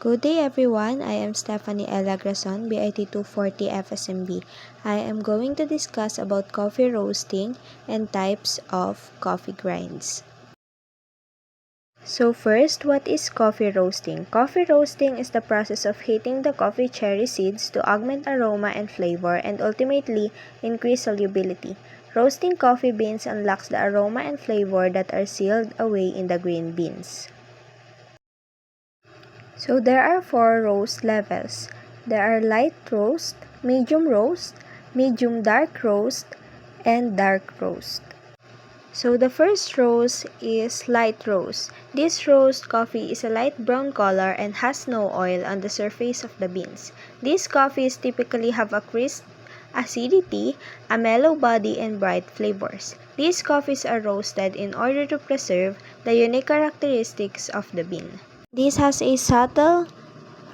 Good day everyone, I am Stephanie Ella Grason, BIT 240 FSMB. I am going to discuss about coffee roasting and types of coffee grinds. So first, what is coffee roasting? Coffee roasting is the process of heating the coffee cherry seeds to augment aroma and flavor and ultimately increase solubility. Roasting coffee beans unlocks the aroma and flavor that are sealed away in the green beans. So there are 4 roast levels. There are light roast, medium dark roast, and dark roast. So the first roast is light roast. This roast coffee is a light brown color and has no oil on the surface of the beans. These coffees typically have a crisp acidity, a mellow body, and bright flavors. These coffees are roasted in order to preserve the unique characteristics of the bean. This has a subtle,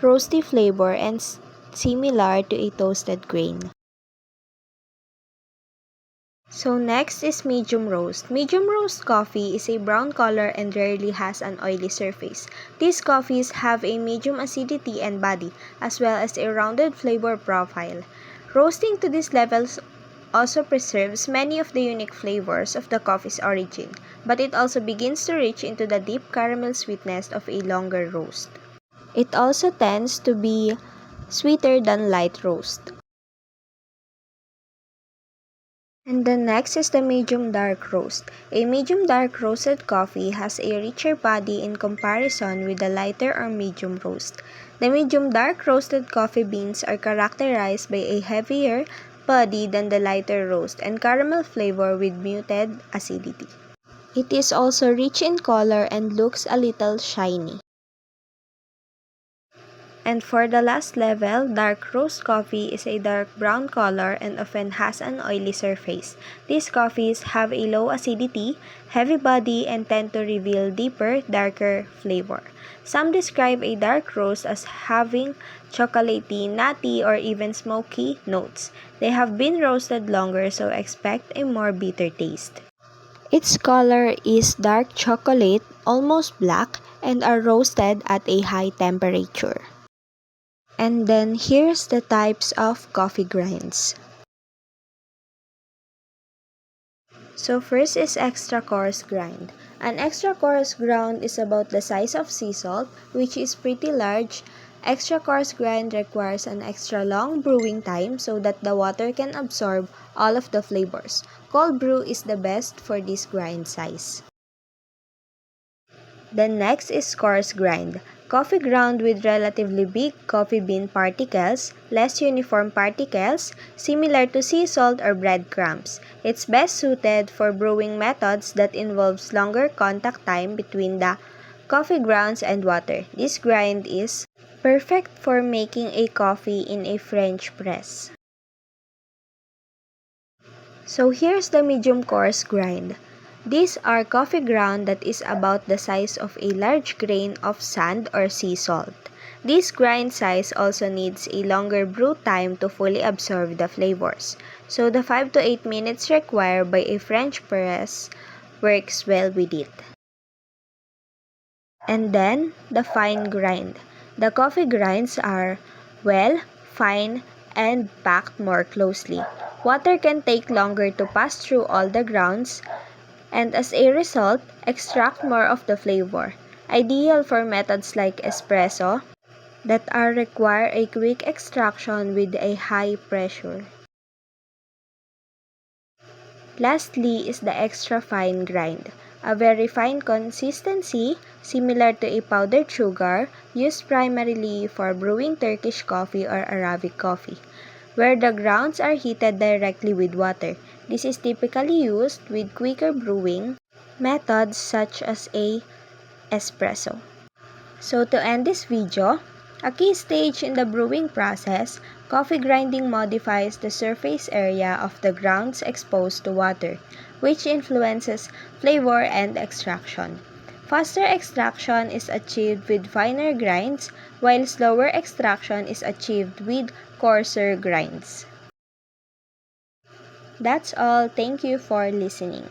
roasty flavor and similar to a toasted grain. So next is medium roast. Medium roast coffee is a brown color and rarely has an oily surface. These coffees have a medium acidity and body, as well as a rounded flavor profile. Roasting to these levels also preserves many of the unique flavors of the coffee's origin, but it also begins to reach into the deep caramel sweetness of a longer roast. It also tends to be sweeter than light roast. And the next is the medium dark roast. A medium dark roasted coffee has a richer body in comparison with the lighter or medium roast. The medium dark roasted coffee beans are characterized by a heavier body than the lighter roast and caramel flavor with muted acidity. It is also rich in color and looks a little shiny. And for the last level, dark roast coffee is a dark brown color and often has an oily surface. These coffees have a low acidity, heavy body, and tend to reveal deeper, darker flavor. Some describe a dark roast as having chocolatey, nutty, or even smoky notes. They have been roasted longer, so expect a more bitter taste. Its color is dark chocolate, almost black, and are roasted at a high temperature. And then here's the types of coffee grinds. So first is extra coarse grind. An extra coarse ground is about the size of sea salt, which is pretty large. Extra coarse grind requires an extra long brewing time so that the water can absorb all of the flavors. Cold brew is the best for this grind size. Then next is coarse grind. Coffee ground with relatively big coffee bean particles, less uniform particles, similar to sea salt or breadcrumbs. It's best suited for brewing methods that involves longer contact time between the coffee grounds and water. This grind is perfect for making a coffee in a French press. So here's the medium coarse grind. These are coffee ground that is about the size of a large grain of sand or sea salt. This grind size also needs a longer brew time to fully absorb the flavors. So the 5 to 8 minutes required by a French press works well with it. And then the fine grind. The coffee grinds are, well, fine and packed more closely. Water can take longer to pass through all the grounds, and as a result, extract more of the flavor. Ideal for methods like espresso that require a quick extraction with a high pressure. Lastly is the extra fine grind, a very fine consistency similar to a powdered sugar used primarily for brewing Turkish coffee or Arabic coffee, where the grounds are heated directly with water. This is typically used with quicker brewing methods such as a espresso. So to end this video, a key stage in the brewing process, coffee grinding modifies the surface area of the grounds exposed to water, which influences flavor and extraction. Faster extraction is achieved with finer grinds, while slower extraction is achieved with coarser grinds. That's all. Thank you for listening.